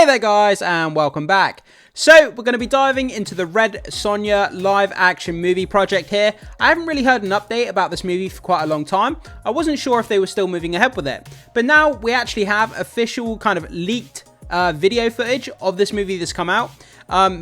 Hey there guys, and welcome back. So we're going to be diving into the Red Sonja live action movie project here. I haven't really heard an update about this movie for quite a long time. I wasn't sure if they were still moving ahead with it, but now we actually have official kind of leaked video footage of this movie that's come out.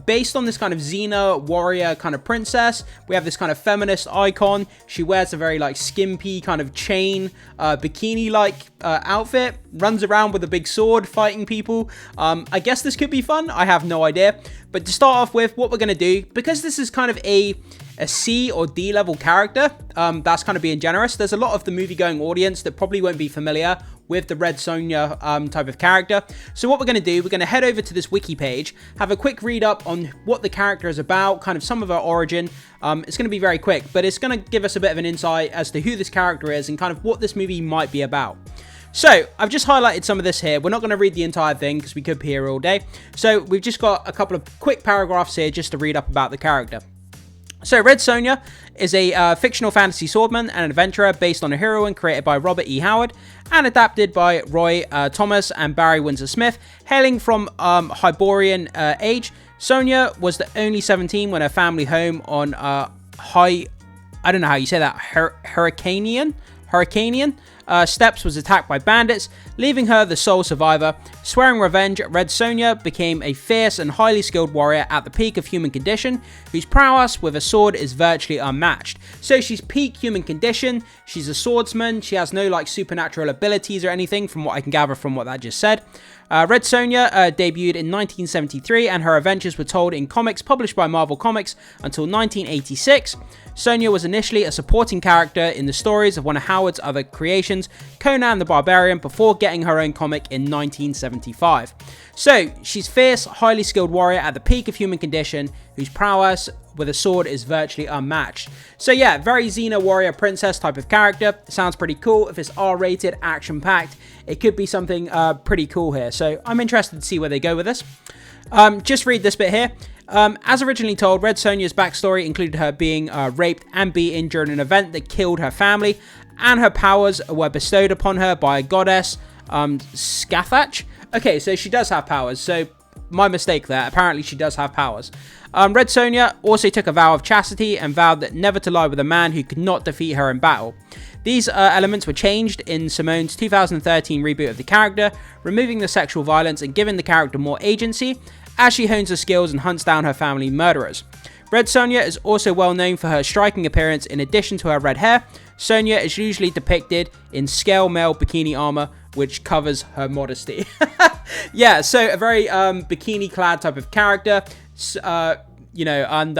Based on this kind of Xena warrior kind of princess, we have this kind of feminist icon. She wears a very like skimpy kind of chain bikini like outfit, runs around with a big sword fighting people. I guess this could be fun. I have no idea. But to start off with, what we're going to do, because this is kind of a C or D level character, that's kind of being generous. There's a lot of the movie going audience that probably won't be familiar with the Red Sonja type of character. So what we're going to do, we're going to head over to this wiki page, have a quick read up on what the character is about, kind of some of her origin. It's going to be very quick, but it's going to give us a bit of an insight as to who this character is and kind of what this movie might be about. So, I've just highlighted some of this here. We're not going to read the entire thing because we could be here all day. So, we've just got a couple of quick paragraphs here just to read up about the character. So, Red Sonja is a fictional fantasy swordman and an adventurer based on a heroine created by Robert E. Howard and adapted by Roy Thomas and Barry Windsor Smith. Hailing from Hyborian age, Sonja was the only 17 when her family home on I don't know how you say that, Hurricanian Steps was attacked by bandits, leaving her the sole survivor. Swearing revenge, Red Sonja became a fierce and highly skilled warrior at the peak of human condition, whose prowess with a sword is virtually unmatched. So she's peak human condition, she's a swordsman, she has no like supernatural abilities or anything from what I can gather from what that just said. Red Sonja debuted in 1973 and her adventures were told in comics published by Marvel Comics until 1986. Sonja was initially a supporting character in the stories of one of Howard's other creations, Conan the Barbarian, before getting her own comic in 1975. So, she's fierce, highly skilled warrior at the peak of human condition, whose prowess with a sword is virtually unmatched. So yeah, very Xena warrior princess type of character. Sounds pretty cool. If it's R-rated, action-packed, it could be something pretty cool here. So I'm interested to see where they go with this. Just read this bit here. As originally told, Red Sonja's backstory included her being raped and beaten during an event that killed her family, and her powers were bestowed upon her by a goddess, Skathach. Okay, so she does have powers, so my mistake there. Apparently she does have powers. Red Sonja also took a vow of chastity and vowed that never to lie with a man who could not defeat her in battle. These elements were changed in Simone's 2013 reboot of the character, removing the sexual violence and giving the character more agency as she hones her skills and hunts down her family murderers. Red Sonja is also well known for her striking appearance. In addition to her red hair, Sonja is usually depicted in scale mail bikini armor, which covers her modesty. Yeah, so a very bikini clad type of character, and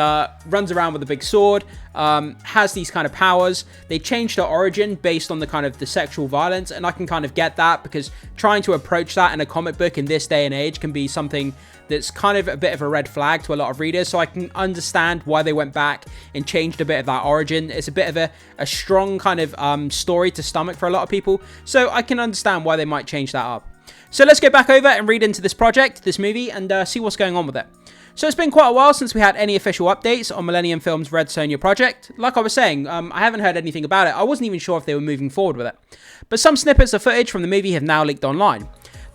runs around with a big sword, has these kind of powers. They changed her origin based on the kind of the sexual violence, and I can kind of get that because trying to approach that in a comic book in this day and age can be something that's kind of a bit of a red flag to a lot of readers, so I can understand why they went back and changed a bit of that origin. It's a bit of a strong kind of story to stomach for a lot of people, so I can understand why they might change that up. So let's get back over and read into this project, this movie, and see what's going on with it. So it's been quite a while since we had any official updates on Millennium Films' Red Sonja project. Like I was saying, I haven't heard anything about it. I wasn't even sure if they were moving forward with it. But some snippets of footage from the movie have now leaked online.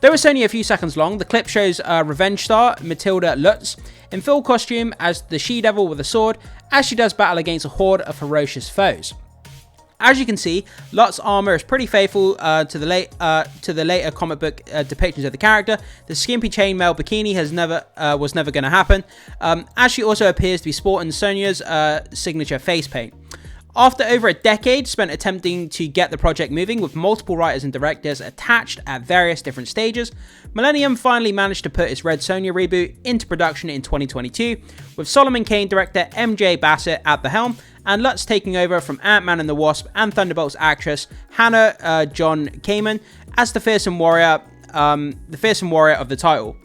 Though it's only a few seconds long, the clip shows revenge star Matilda Lutz in full costume as the she-devil with a sword as she does battle against a horde of ferocious foes. As you can see, Lutz's armor is pretty faithful to the later comic book depictions of the character. The skimpy chainmail bikini was never going to happen, as she also appears to be sporting Sonja's signature face paint. After over a decade spent attempting to get the project moving with multiple writers and directors attached at various different stages, Millennium finally managed to put its Red Sonja reboot into production in 2022, with Solomon Kane director MJ Bassett at the helm, and Lutz taking over from Ant-Man and the Wasp and Thunderbolts actress Hannah John Kamen as the fearsome warrior of the title.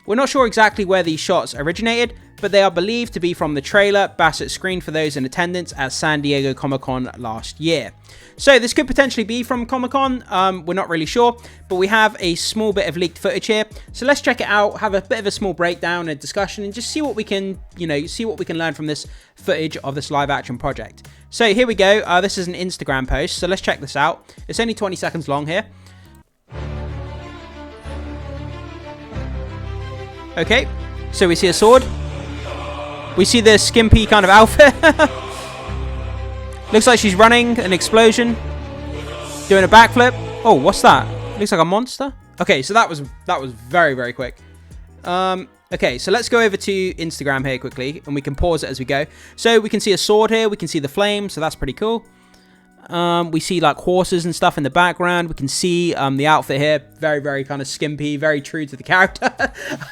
We're not sure exactly where these shots originated, but they are believed to be from the trailer Bassett screened for those in attendance at San Diego Comic-Con last year. So this could potentially be from Comic-Con, we're not really sure, but we have a small bit of leaked footage here. So let's check it out, have a bit of a small breakdown and discussion, and just see what we can, learn from this footage of this live action project. So here we go, this is an Instagram post, so let's check this out. It's only 20 seconds long here. Okay, so we see a sword. We see the skimpy kind of outfit. Looks like she's running, an explosion, doing a backflip. Oh, what's that? Looks like a monster. Okay, so that was very, very quick. Okay, so let's go over to Instagram here quickly, and we can pause it as we go. So we can see a sword here. We can see the flame, so that's pretty cool. We see like horses and stuff in the background. We can see the outfit here. Very, very kind of skimpy, very true to the character.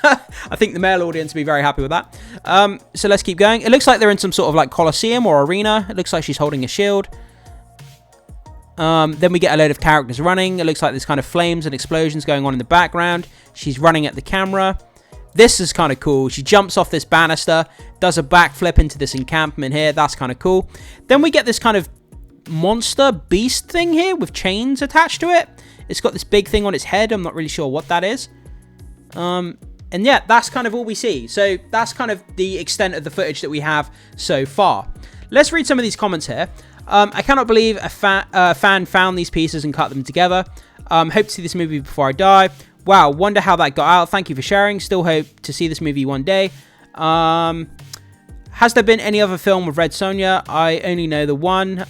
I think the male audience will be very happy with that. So let's keep going. It looks like they're in some sort of like coliseum or arena. It looks like she's holding a shield. Then we get a load of characters running. It looks like there's kind of flames and explosions going on in the background. She's running at the camera. This is kind of cool. She jumps off this banister, does a backflip into this encampment here. That's kind of cool. Then we get this kind of monster beast thing here with chains attached to it. It's got this big thing on its head. I'm not really sure what that is. And yeah, that's kind of all we see. So that's kind of the extent of the footage that we have so far. Let's read some of these comments here. I cannot believe a fan found these pieces and cut them together. Hope to see this movie before I die. Wow, wonder how that got out. Thank you for sharing. Still hope to see this movie one day. Has there been any other film with Red Sonja? I only know the one.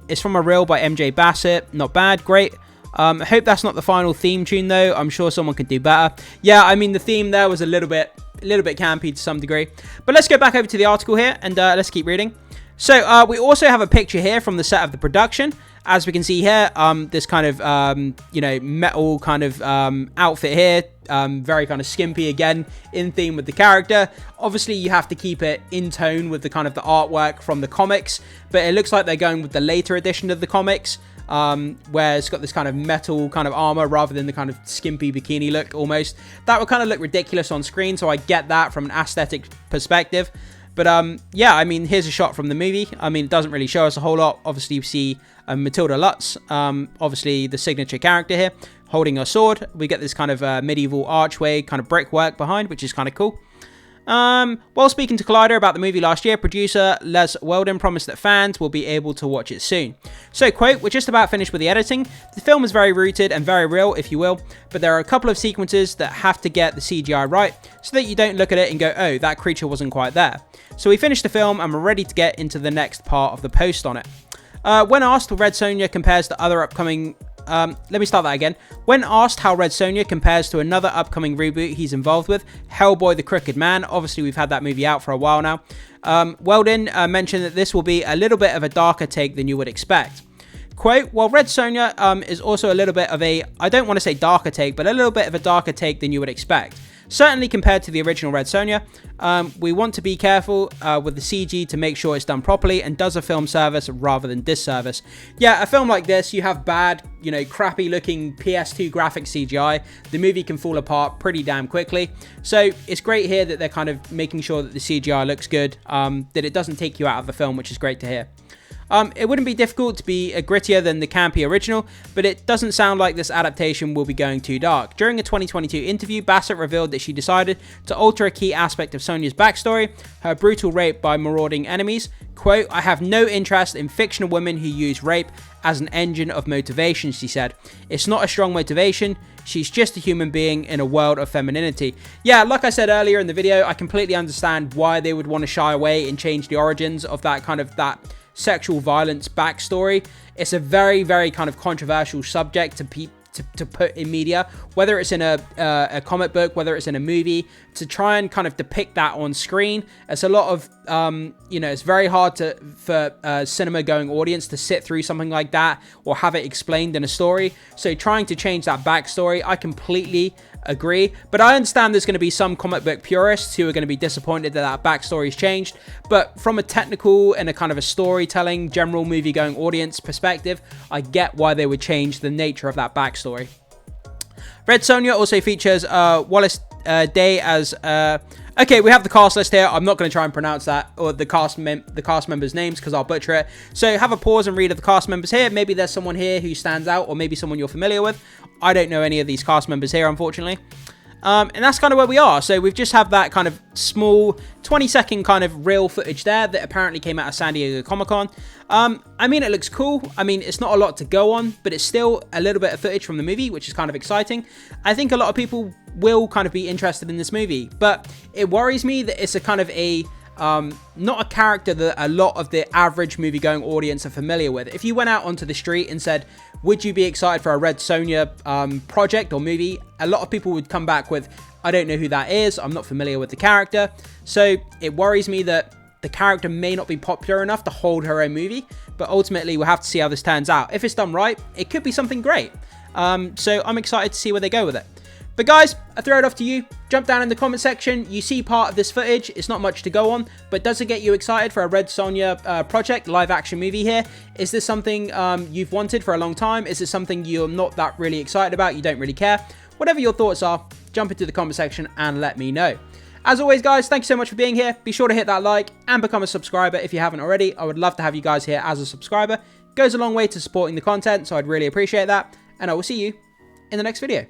It's from a reel by MJ Bassett. Not bad. Great. I hope that's not the final theme tune though. I'm sure someone could do better. Yeah, I mean the theme there was a little bit campy to some degree. But let's go back over to the article here and let's keep reading. So we also have a picture here from the set of the production. As we can see here, this kind of, you know, metal kind of outfit here. Very kind of skimpy again, in theme with the character. Obviously, you have to keep it in tone with the kind of the artwork from the comics. But it looks like they're going with the later edition of the comics. Where it's got this kind of metal kind of armor rather than the kind of skimpy bikini look almost. That would kind of look ridiculous on screen. So I get that from an aesthetic perspective. But yeah, I mean, here's a shot from the movie. I mean, it doesn't really show us a whole lot. Obviously, you see Matilda Lutz, obviously the signature character here, holding a sword. We get this kind of medieval archway, kind of brickwork behind, which is kind of cool. While speaking to Collider about the movie last year, producer Les Weldon promised that fans will be able to watch it soon. So, quote, "We're just about finished with the editing. The film is very rooted and very real, if you will, but there are a couple of sequences that have to get the CGI right so that you don't look at it and go, oh, that creature wasn't quite there. So we finished the film and we're ready to get into the next part of the post on it." When asked, Red Sonja compares to other upcoming... let me start that again. When asked how Red Sonja compares to another upcoming reboot he's involved with, Hellboy the Crooked Man, obviously we've had that movie out for a while now, Weldon mentioned that this will be a little bit of a darker take than you would expect. Quote, "While Red Sonja is also a little bit of a, I don't want to say darker take, but a little bit of a darker take than you would expect. Certainly compared to the original Red Sonja, we want to be careful with the CG to make sure it's done properly and does a film service rather than disservice." Yeah, a film like this, you have bad, you know, crappy looking PS2 graphic CGI. The movie can fall apart pretty damn quickly. So it's great here that they're kind of making sure that the CGI looks good, that it doesn't take you out of the film, which is great to hear. It wouldn't be difficult to be grittier than the campy original, but it doesn't sound like this adaptation will be going too dark. During a 2022 interview, Bassett revealed that she decided to alter a key aspect of Sonja's backstory, her brutal rape by marauding enemies. Quote, "I have no interest in fictional women who use rape as an engine of motivation," she said. "It's not a strong motivation. She's just a human being in a world of femininity." Yeah, like I said earlier in the video, I completely understand why they would want to shy away and change the origins of that kind of that sexual violence backstory. It's a very, very kind of controversial subject to put in media, whether it's in a comic book, whether it's in a movie, to try and kind of depict that on screen. It's a lot of, you know, it's very hard for a cinema going audience to sit through something like that or have it explained in a story. So trying to change that backstory, I completely agree, but I understand there's going to be some comic book purists who are going to be disappointed that that backstory's changed. But from a technical and a kind of a storytelling, general movie going audience perspective, I get why they would change the nature of that backstory. Red Sonja also features Wallace Day as okay, we have the cast list here. I'm not going to try and pronounce that or the cast members' names because I'll butcher it. So have a pause and read of the cast members here. Maybe there's someone here who stands out, or maybe someone you're familiar with. I don't know any of these cast members here, unfortunately. And that's kind of where we are. So we've just have that kind of small 20-second kind of real footage there that apparently came out of San Diego Comic-Con. I mean, it looks cool. I mean, it's not a lot to go on, but it's still a little bit of footage from the movie, which is kind of exciting. I think a lot of people will kind of be interested in this movie. But it worries me that it's a kind of a not a character that a lot of the average movie-going audience are familiar with. If you went out onto the street and said, would you be excited for a Red Sonja project or movie, a lot of people would come back with, I don't know who that is, I'm not familiar with the character. So it worries me that the character may not be popular enough to hold her own movie, but ultimately we'll have to see how this turns out. If it's done right, it could be something great. So I'm excited to see where they go with it. But guys, I throw it off to you. Jump down in the comment section. You see part of this footage. It's not much to go on, but does it get you excited for a Red Sonja project, live action movie here? Is this something you've wanted for a long time? Is this something you're not that really excited about? You don't really care? Whatever your thoughts are, jump into the comment section and let me know. As always, guys, thank you so much for being here. Be sure to hit that like and become a subscriber if you haven't already. I would love to have you guys here as a subscriber. It goes a long way to supporting the content, so I'd really appreciate that. And I will see you in the next video.